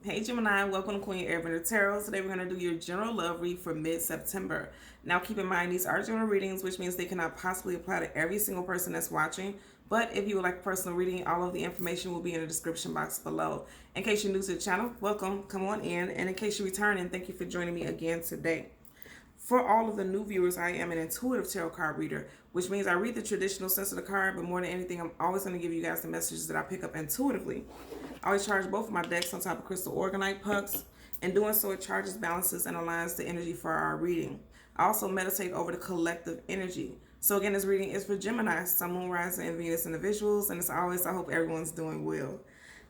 Hey Gemini, welcome to Queen Airbender Tarot. Today we're going to do your general love read for mid-September. Now keep in mind these are general readings, which means they cannot possibly apply to every single person that's watching. But if you would like a personal reading, all of the information will be in the description box below. In case you're new to the channel, welcome, come on in. And in case you're returning, thank you for joining me again today. For all of the new viewers, I am an intuitive tarot card reader, which means I read the traditional sense of the card, but more than anything, I'm always going to give you guys the messages that I pick up intuitively. I always charge both of my decks on top of crystal organite pucks. In doing so, it charges, balances, and aligns the energy for our reading. I also meditate over the collective energy. So again, this reading is for Gemini, Sun, Moon, Rising, and Venus individuals, and as always, I hope everyone's doing well.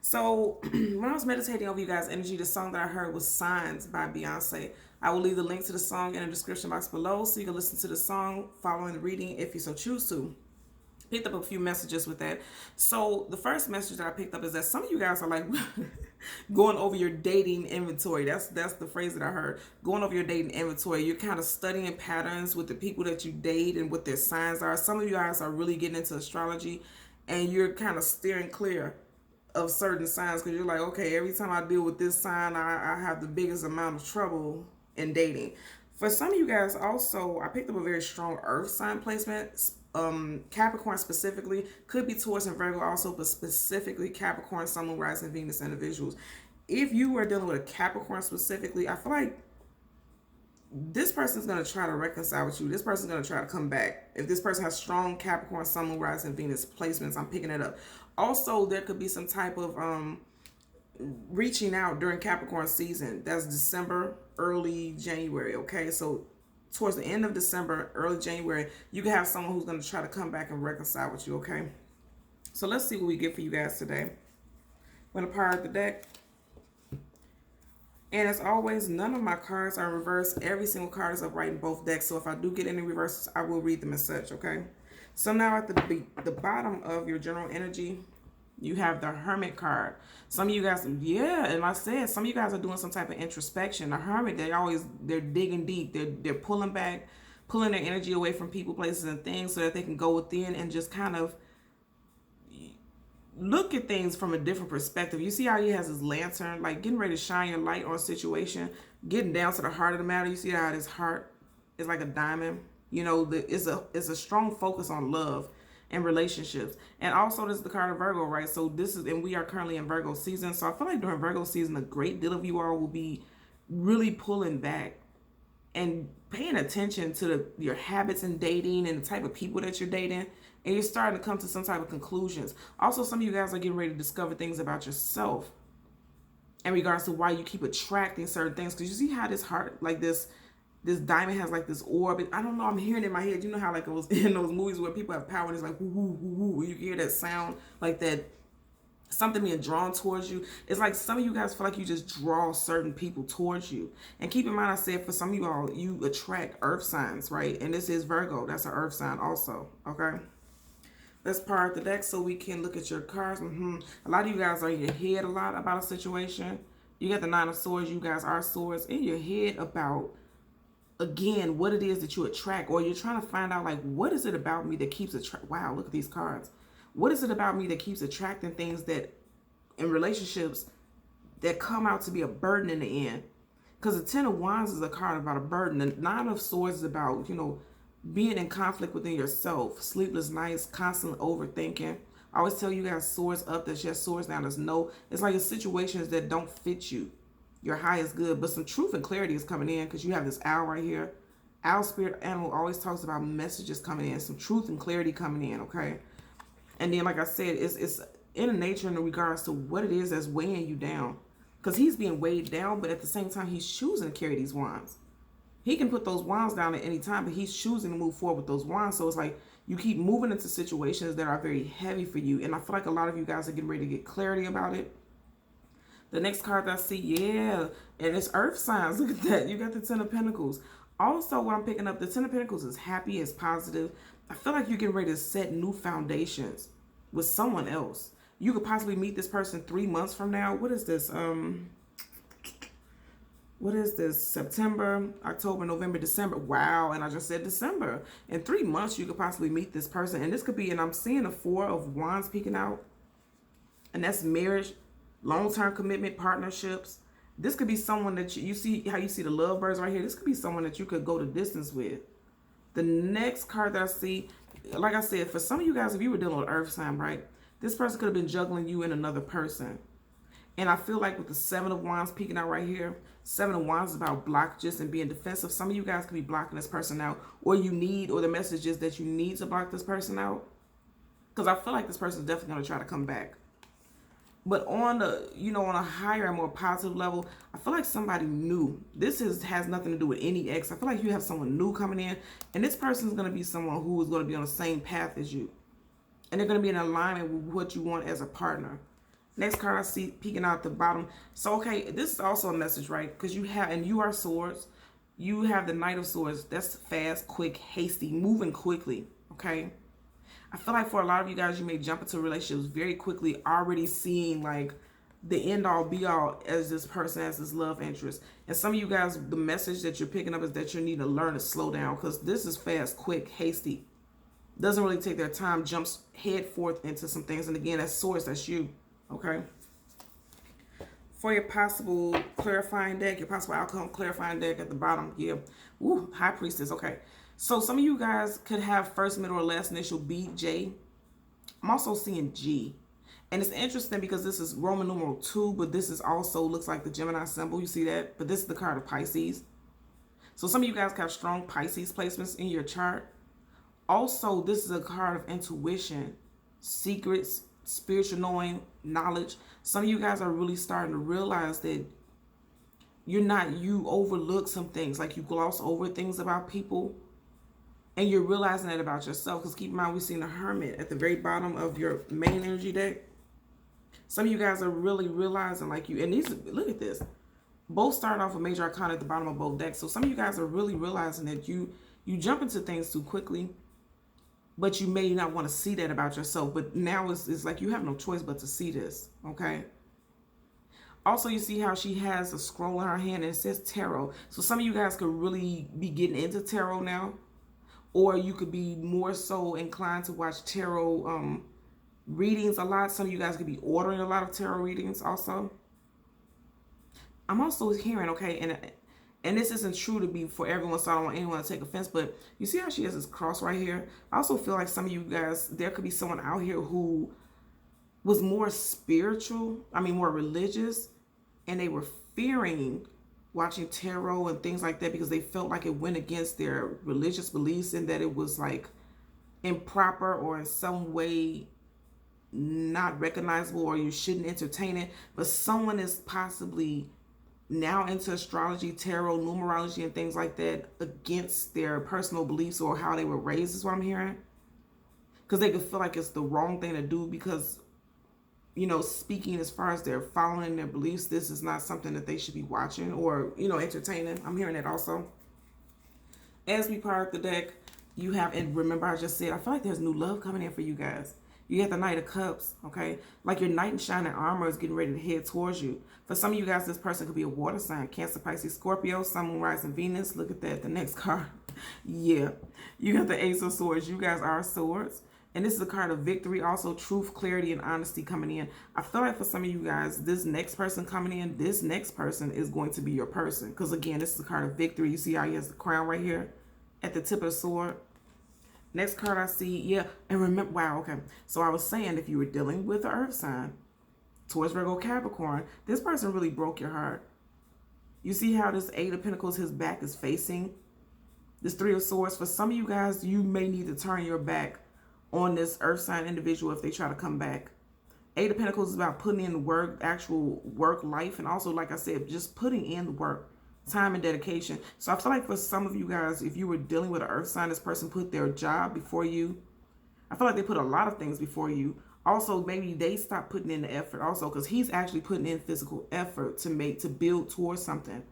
So when I was meditating over you guys' energy, the song that I heard was Signs by Beyonce. I will leave the link to the song in the description box below so you can listen to the song following the reading if you so choose to. Picked up a few messages with that. So the first message that I picked up is that some of you guys are like going over your dating inventory. That's the phrase that I heard. Going over your dating inventory. You're kind of studying patterns with the people that you date and what their signs are. Some of you guys are really getting into astrology and you're kind of steering clear of certain signs because you're like, okay, every time I deal with this sign, I have the biggest amount of trouble in dating. For some of you guys also, I picked up a very strong earth sign placement. Capricorn specifically, could be Taurus and Virgo also, but specifically Capricorn, Sun, Moon, Rising, Venus individuals. If you are dealing with a Capricorn specifically, I feel like this person's going to try to reconcile with you. This person's going to try to come back. If this person has strong Capricorn, Sun, Moon, Rising, Venus placements, I'm picking it up. Also, there could be some type of reaching out during Capricorn season. That's December, early January, okay? So towards the end of December, early January, you can have someone who's going to try to come back and reconcile with you, okay? So let's see what we get for you guys today. I'm going to power the deck. And as always, none of my cards are reversed. Every single card is upright in both decks. So if I do get any reverses, I will read them as such, okay? So now at the bottom of your general energy, you have the Hermit card. Some of you guys, yeah, and like I said, some of you guys are doing some type of introspection. The Hermit, they're digging deep. They're pulling back, pulling their energy away from people, places, and things so that they can go within and just kind of look at things from a different perspective. You see how he has his lantern, like getting ready to shine your light on a situation, getting down to the heart of the matter. You see how his heart is like a diamond. You know, it's a strong focus on love and relationships. And also this is the card of Virgo, right? So this is, and we are currently in Virgo season. So I feel like during Virgo season, a great deal of you all will be really pulling back and paying attention to your habits in dating and the type of people that you're dating, and you're starting to come to some type of conclusions. Also, some of you guys are getting ready to discover things about yourself in regards to why you keep attracting certain things. Because you see how this heart, like this diamond has like this orb. I don't know, I'm hearing it in my head. You know how like it was in those movies where people have power and it's like whoo whoo whoo whoo, you hear that sound like that, something being drawn towards you. It's like some of you guys feel like you just draw certain people towards you. And keep in mind, I said for some of you all, you attract earth signs, right? And this is Virgo. That's an earth sign also, okay? Let's part the deck so we can look at your cards. A lot of you guys are in your head a lot about a situation. You got the Nine of Swords. You guys are swords in your head about, again, what it is that you attract. Or you're trying to find out, like, what is it about me that keeps wow, look at these cards. What is it about me that keeps attracting things that in relationships that come out to be a burden in the end? Because the Ten of Wands is a card about a burden. The Nine of Swords is about, you know, being in conflict within yourself. Sleepless nights, constantly overthinking. I always tell you guys, swords up, there's yes, swords down, there's no. It's like in situations that don't fit you. Your high is good, but some truth and clarity is coming in because you have this owl right here. Owl spirit animal always talks about messages coming in, some truth and clarity coming in, okay? And then, like I said, it's in a nature in regards to what it is that's weighing you down. Because he's being weighed down, but at the same time, he's choosing to carry these wands. He can put those wands down at any time, but he's choosing to move forward with those wands. So it's like you keep moving into situations that are very heavy for you. And I feel like a lot of you guys are getting ready to get clarity about it. The next card that I see, yeah, and it's earth signs. Look at that. You got the Ten of Pentacles. Also, what I'm picking up, the Ten of Pentacles is happy, it's positive. I feel like you're getting ready to set new foundations with someone else. You could possibly meet this person 3 months from now. What is this? What is this? September, October, November, December. Wow, and I just said December. In 3 months, you could possibly meet this person. And this could be, and I'm seeing a Four of Wands peeking out. And that's marriage. long-term commitment, partnerships. This could be someone that you see how you see the lovebirds right here. This could be someone that you could go the distance with. The next card that I see, like I said, for some of you guys, if you were dealing with earth sign, right, this person could have been juggling you and another person. And I feel like with the Seven of Wands peeking out right here, Seven of Wands is about blockages and being defensive. Some of you guys could be blocking this person out, or the message is that you need to block this person out. Because I feel like this person is definitely going to try to come back. But on on a higher and more positive level, I feel like somebody new. This has nothing to do with any ex. I feel like you have someone new coming in, and this person is going to be someone who is going to be on the same path as you. And they're going to be in alignment with what you want as a partner. Next card I see peeking out the bottom. So, okay, this is also a message, right? Because you are swords. You have the Knight of Swords. That's fast, quick, hasty, moving quickly, okay? I feel like for a lot of you guys, you may jump into relationships very quickly, already seeing like the end all be all as this person as this love interest. And some of you guys, the message that you're picking up is that you need to learn to slow down, because this is fast, quick, hasty. Doesn't really take their time, jumps head forth into some things. And again, that's swords, that's you, okay? For your possible clarifying deck, your possible outcome clarifying deck at the bottom, yeah. Ooh, High Priestess, okay. So some of you guys could have first, middle, or last initial B, J. I'm also seeing G. And it's interesting because this is Roman numeral 2, but this is also looks like the Gemini symbol. You see that? But this is the card of Pisces. So some of you guys have strong Pisces placements in your chart. Also, this is a card of intuition, secrets, spiritual knowing, knowledge. Some of you guys are really starting to realize that you overlook some things, like you gloss over things about people. And you're realizing that about yourself. Because keep in mind, we've seen the Hermit at the very bottom of your main energy deck. Some of you guys are really realizing, like and these, look at this. Both start off with major arcana at the bottom of both decks. So some of you guys are really realizing that you jump into things too quickly, but you may not want to see that about yourself. But now it's like you have no choice but to see this, okay? Also, you see how she has a scroll in her hand and it says tarot. So some of you guys could really be getting into tarot now. Or you could be more so inclined to watch tarot readings a lot. Some of you guys could be ordering a lot of tarot readings also. I'm also hearing, okay, and this isn't true to be for everyone, so I don't want anyone to take offense, but you see how she has this cross right here? I also feel like some of you guys, there could be someone out here who was more spiritual, more religious, and they were fearing watching tarot and things like that because they felt like it went against their religious beliefs and that it was like improper or in some way not recognizable, or you shouldn't entertain it. But someone is possibly now into astrology, tarot, numerology, and things like that against their personal beliefs or how they were raised, is what I'm hearing. Because they could feel like it's the wrong thing to do because, speaking as far as they're following their beliefs, this is not something that they should be watching or, entertaining. I'm hearing that also. As we part the deck, you have, and remember I just said, I feel like there's new love coming in for you guys. You have the Knight of Cups, okay? Like your knight in shining armor is getting ready to head towards you. For some of you guys, this person could be a water sign, Cancer, Pisces, Scorpio, Sun, Moon, Rising, Venus. Look at that, the next card. Yeah, you got the Ace of Swords. You guys are swords. And this is a card of victory, also truth, clarity, and honesty coming in. I feel like for some of you guys, this next person coming in, this next person is going to be your person. Because again, this is a card of victory. You see how he has the crown right here at the tip of the sword. Next card I see, yeah, and remember, wow, okay. So I was saying, if you were dealing with an earth sign, Taurus, Virgo, Capricorn, this person really broke your heart. You see how this Eight of Pentacles, his back is facing this Three of Swords. For some of you guys, you may need to turn your back on this earth sign individual if they try to come back. Eight of Pentacles is about putting in the work, actual work life, and also, like I said, just putting in the work, time and dedication. So I feel like for some of you guys, if you were dealing with an earth sign, this person put their job before you. I feel like they put a lot of things before you. Also, maybe they stopped putting in the effort also, because he's actually putting in physical effort to build towards something.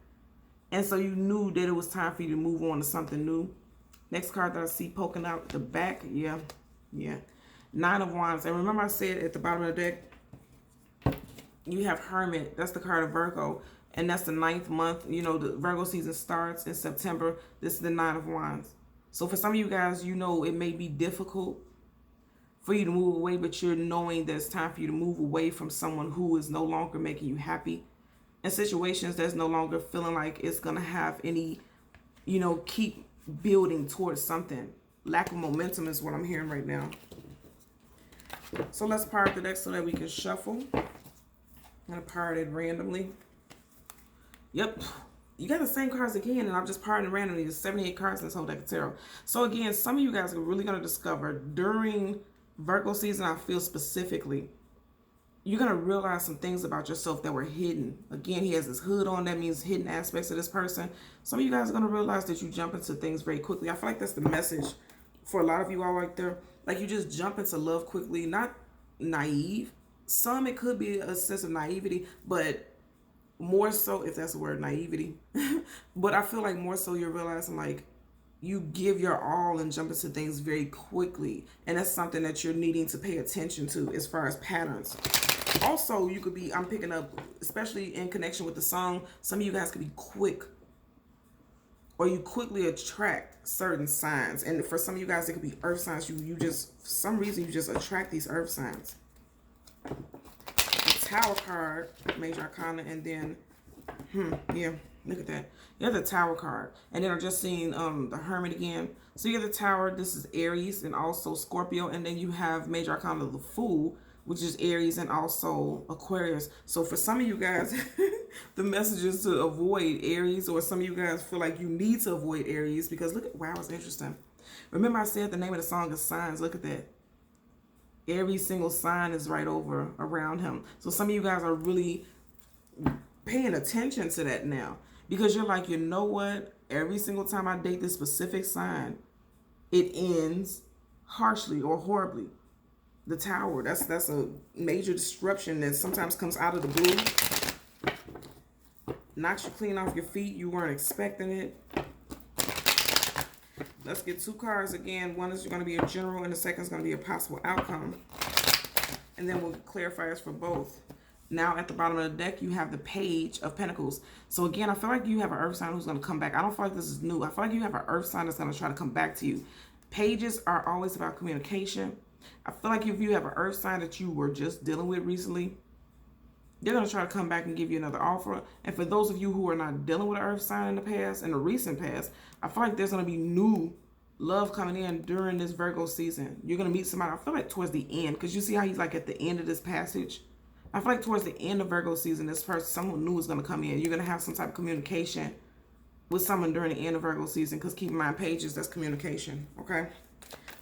And so you knew that it was time for you to move on to something new. Next card that I see poking out the back, yeah. Nine of Wands. And remember I said at the bottom of the deck, you have Hermit. That's the card of Virgo. And that's the 9th month. The Virgo season starts in September. This is the Nine of Wands. So for some of you guys, it may be difficult for you to move away, but you're knowing that it's time for you to move away from someone who is no longer making you happy, and situations that's no longer feeling like it's gonna have any, keep building towards something. Lack of momentum is what I'm hearing right now. So let's part the deck so that we can shuffle. I'm gonna part it randomly. Yep, you got the same cards again, and I'm just parting randomly. There's 78 cards in this whole deck of tarot. So again, some of you guys are really gonna discover during Virgo season, I feel specifically, you're going to realize some things about yourself that were hidden. Again, he has his hood on. That means hidden aspects of this person. Some of you guys are going to realize that you jump into things very quickly. I feel like that's the message for a lot of you all right there. Like, you just jump into love quickly, not naive. Some, it could be a sense of naivety, but more so, if that's the word, naivety. But I feel like more so you're realizing, like, you give your all and jump into things very quickly. And that's something that you're needing to pay attention to as far as patterns. Also, you could be, I'm picking up, especially in connection with the song, some of you guys could be quick, or you quickly attract certain signs. And for some of you guys, it could be earth signs. You just, for some reason, you just attract these earth signs. The Tower card, Major Arcana, and then, yeah, look at that. You have the Tower card. And then I'm just seeing the Hermit again. So you have the Tower, this is Aries, and also Scorpio. And then you have Major Arcana, the Fool, which is Aries and also Aquarius. So for some of you guys, the message is to avoid Aries, or some of you guys feel like you need to avoid Aries because look at, wow, it's interesting. Remember I said the name of the song is Signs. Look at that. Every single sign is right over around him. So some of you guys are really paying attention to that now because you're like, you know what? Every single time I date this specific sign, it ends harshly or horribly. The Tower, that's a major disruption that sometimes comes out of the blue. Knocks you clean off your feet. You weren't expecting it. Let's get two cards again. One is going to be a general, and the second is going to be a possible outcome. And then we'll clarify this for both. Now at the bottom of the deck, you have the Page of Pentacles. So again, I feel like you have an earth sign who's going to come back. I don't feel like this is new. I feel like you have an earth sign that's going to try to come back to you. Pages are always about communication. I feel like if you have an earth sign that you were just dealing with recently, they're going to try to come back and give you another offer. And for those of you who are not dealing with an earth sign in the past, in the recent past, I feel like there's going to be new love coming in during this Virgo season. You're going to meet somebody, I feel like towards the end, because you see how he's like at the end of this passage. I feel like towards the end of Virgo season, this person, someone new is going to come in. You're going to have some type of communication with someone during the end of Virgo season, because keep in mind, pages, that's communication, okay?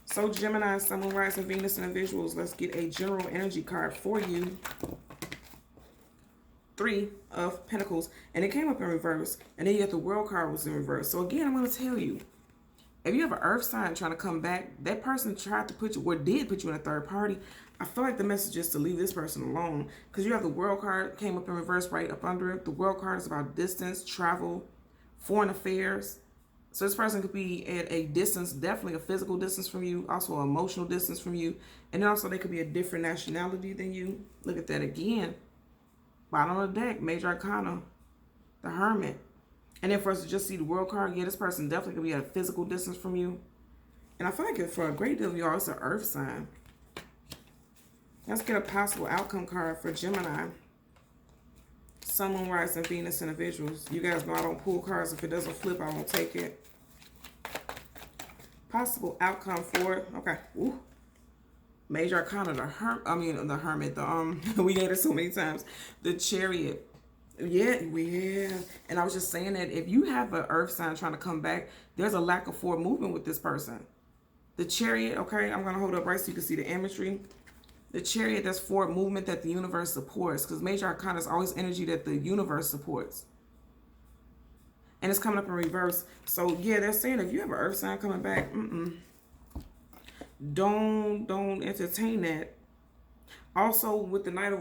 So Gemini, Sun, Moon, Rising, Venus, and the visuals. Let's get a general energy card for you. 3 of Pentacles. And it came up in reverse. And then you got the World card was in reverse. So again, I'm going to tell you, if you have an earth sign trying to come back, that person tried to put you, or did put you in a third party. I feel like the message is to leave this person alone. Because you have the World card came up in reverse right up under it. The World card is about distance, travel, foreign affairs. So this person could be at a distance, definitely a physical distance from you, also an emotional distance from you. And then also they could be a different nationality than you. Look at that again. Bottom of the deck, Major Arcana, the Hermit. And then for us to just see the World card, yeah, this person definitely could be at a physical distance from you. And I feel like for a great deal of y'all, it's an earth sign. Let's get a possible outcome card for Gemini. Sun, Moon, Rising, Venus, and the visuals. You guys know I don't pull cards. If it doesn't flip, I won't take it. Possible outcome for it. Okay. Ooh. Major Arcana, the Hermit. We get it so many times. The Chariot. Yeah, we have. And I was just saying that if you have an earth sign trying to come back, there's a lack of forward movement with this person. The Chariot, okay, I'm going to hold it up right so you can see the imagery. The Chariot, that's forward movement that the universe supports. Because Major Arcana is always energy that the universe supports. And it's coming up in reverse. So, yeah, they're saying if you have an earth sign coming back, don't entertain that. Also, with the Knight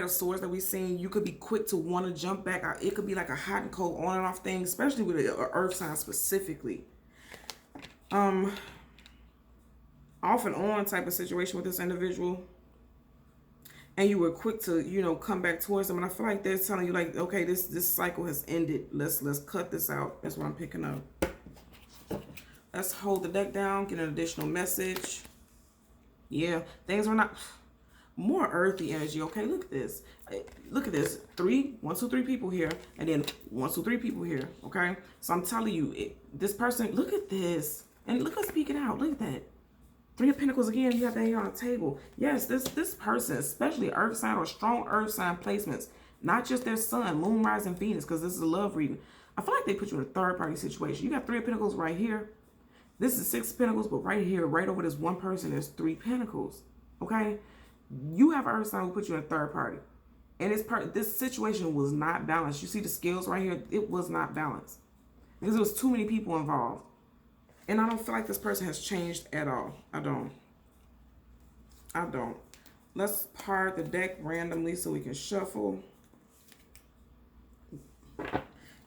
of Swords that we've seen, you could be quick to want to jump back. It could be like a hot and cold on and off thing, especially with an earth sign specifically. Off and on type of situation with this individual. And you were quick to, come back towards them. And I feel like they're telling you, like, okay, this cycle has ended. Let's cut this out. That's what I'm picking up. Let's hold the deck down, get an additional message. Yeah, things were not more earthy energy. Okay, look at this. Look at this. One, two, three people here, and then one, two, three people here. Okay, so I'm telling you, this person. Look at this, and look us speaking out. Look at that. Three of Pentacles again. You have that here on the table. Yes, this person, especially Earth sign or strong Earth sign placements, not just their Sun, Moon, Rising, Venus, because this is a love reading. I feel like they put you in a third party situation. You got Three of Pentacles right here. This is Six of Pentacles, but right here, right over this one person, there's Three Pentacles. Okay, you have Earth sign who put you in a third party, and this situation was not balanced. You see the scales right here; it was not balanced because there was too many people involved, and I don't feel like this person has changed at all. I don't. Let's part the deck randomly so we can shuffle.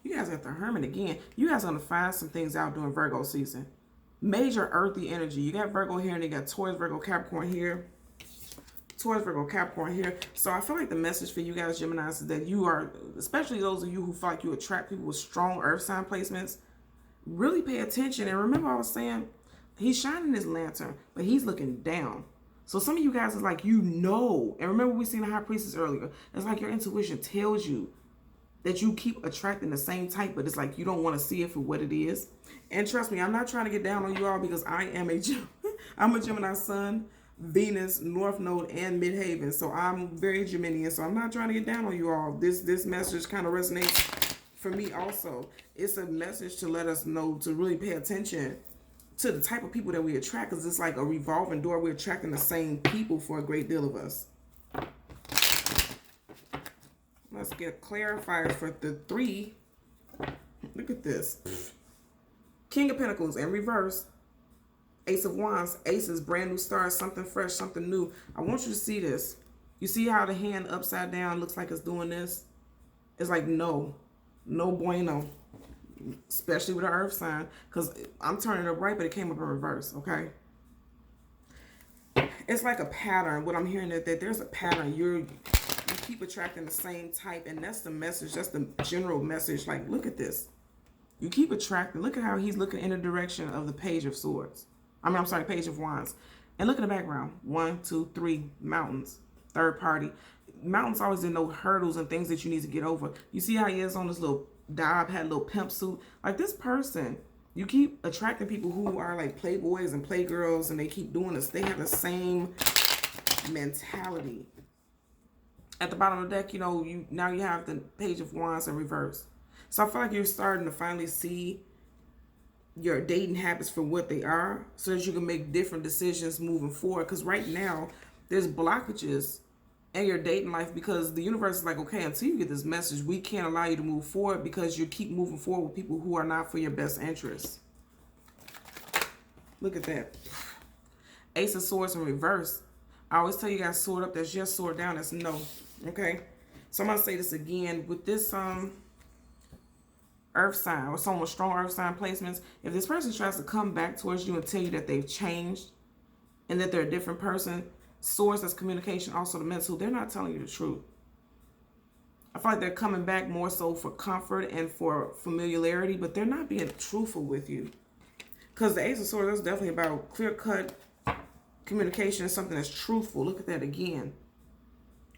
You guys got the Hermit again. You guys are gonna find some things out during Virgo season. Major earthy energy. You got Virgo here, and you got Taurus, Virgo, Capricorn here. Taurus, Virgo, Capricorn here. So I feel like the message for you guys, Geminis, is that you are, especially those of you who feel like you attract people with strong Earth sign placements, really pay attention. And remember I was saying, he's shining his lantern, but he's looking down. So some of you guys is like, and remember we seen the High Priestess earlier. It's like your intuition tells you that you keep attracting the same type, but it's like you don't want to see it for what it is. And trust me, I'm not trying to get down on you all because I am I'm a Gemini Sun, Venus, North Node, and Midhaven. So I'm very Geminian. So I'm not trying to get down on you all. This message kind of resonates for me also. It's a message to let us know to really pay attention to the type of people that we attract, because it's like a revolving door. We're attracting the same people for a great deal of us. Let's get a clarifier for the three. Look at this. King of Pentacles in reverse. Ace of Wands. Aces, brand new stars, something fresh, something new. I want you to see this. You see how the hand upside down looks like it's doing this? It's like no bueno. Especially with an earth sign. Because I'm turning it up right, but it came up in reverse, okay? It's like a pattern. What I'm hearing that there's a pattern. You keep attracting the same type, and that's the message. That's the general message. Like, look at this. You keep attracting. Look at how he's looking in the direction of the Page of Swords. Page of Wands. And look at the background. 1, 2, 3, mountains. Third party. Mountains always denote hurdles and things that you need to get over. You see how he is on this little dive, had a little pimp suit. Like this person, you keep attracting people who are like playboys and playgirls, and they keep doing this. They have the same mentality. At the bottom of the deck, now you have the Page of Wands in reverse. So I feel like you're starting to finally see your dating habits for what they are, so that you can make different decisions moving forward. Because right now, there's blockages in your dating life because the universe is like, okay, until you get this message, we can't allow you to move forward because you keep moving forward with people who are not for your best interests. Look at that. Ace of Swords in reverse. I always tell you guys, sword up, that's yes, sword down, that's no. Okay? So I'm going to say this again. With this earth sign or someone with strong earth sign placements, if this person tries to come back towards you and tell you that they've changed and that they're a different person, swords, that's communication, also the mental, they're not telling you the truth. I feel like they're coming back more so for comfort and for familiarity, but they're not being truthful with you. Because the Ace of Swords, that's definitely about clear-cut communication and something that's truthful. Look at that again.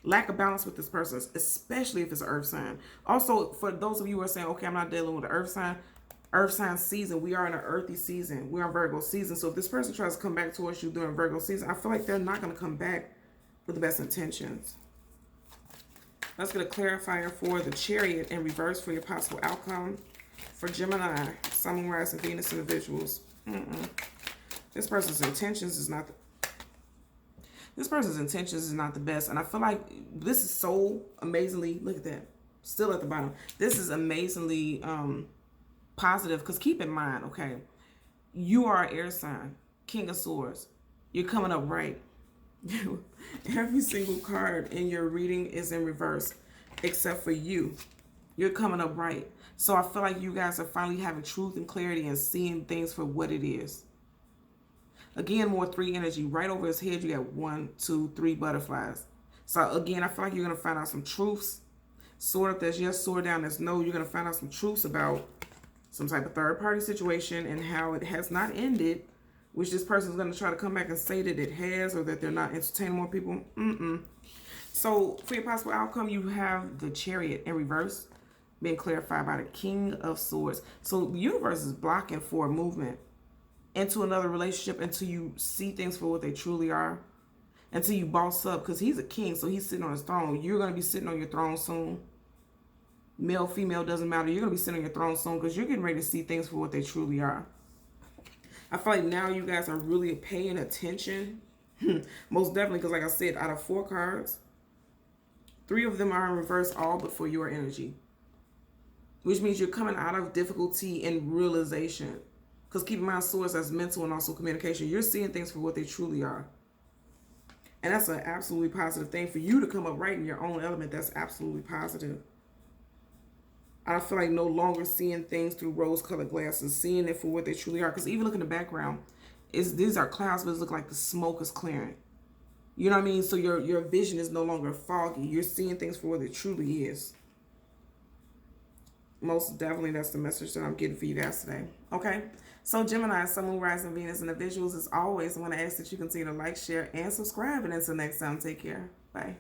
Lack of balance with this person, especially if it's an earth sign. Also, for those of you who are saying, okay, I'm not dealing with an earth sign season, we are in an earthy season. We're in Virgo season. So if this person tries to come back towards you during Virgo season, I feel like they're not going to come back with the best intentions. Let's get a clarifier for the Chariot in reverse for your possible outcome. For Gemini, Sun, Moon, Rising, Venus individuals. This person's intentions is not the best. And I feel like this is so amazingly, look at that, still at the bottom. This is amazingly positive, because keep in mind, okay, you are an air sign, King of Swords. You're coming up right. Every single card in your reading is in reverse, except for you. You're coming up right. So I feel like you guys are finally having truth and clarity and seeing things for what it is. Again, more 3 energy. Right over his head, you got 1, 2, 3 butterflies. So again, I feel like you're going to find out some truths. Sword up, that's yes. Sword down, that's no. You're going to find out some truths about some type of third-party situation and how it has not ended, which this person is going to try to come back and say that it has, or that they're not entertaining more people. So for your possible outcome, you have the Chariot in reverse being clarified by the King of Swords. So the universe is blocking for movement into another relationship until you see things for what they truly are, until you boss up, because he's a king, so he's sitting on his throne. You're going to be sitting on your throne soon. Male, female, doesn't matter. You're going to be sitting on your throne soon because you're getting ready to see things for what they truly are. I feel like now you guys are really paying attention. Most definitely, because like I said, out of 4 cards, 3 of them are in reverse, all but for your energy. Which means you're coming out of difficulty and realization. Because keep in mind, swords, that's mental and also communication. You're seeing things for what they truly are. And that's an absolutely positive thing. For you to come up right in your own element, that's absolutely positive. I feel like no longer seeing things through rose-colored glasses, seeing it for what they truly are. Because even look in the background, these are clouds, but it looks like the smoke is clearing. You know what I mean? So your vision is no longer foggy. You're seeing things for what it truly is. Most definitely, that's the message that I'm getting for you guys today. Okay? So Gemini, Sun, Moon, Rising, Venus, and the visuals, as always, I want to ask that you continue to like, share, and subscribe. And until next time, take care. Bye.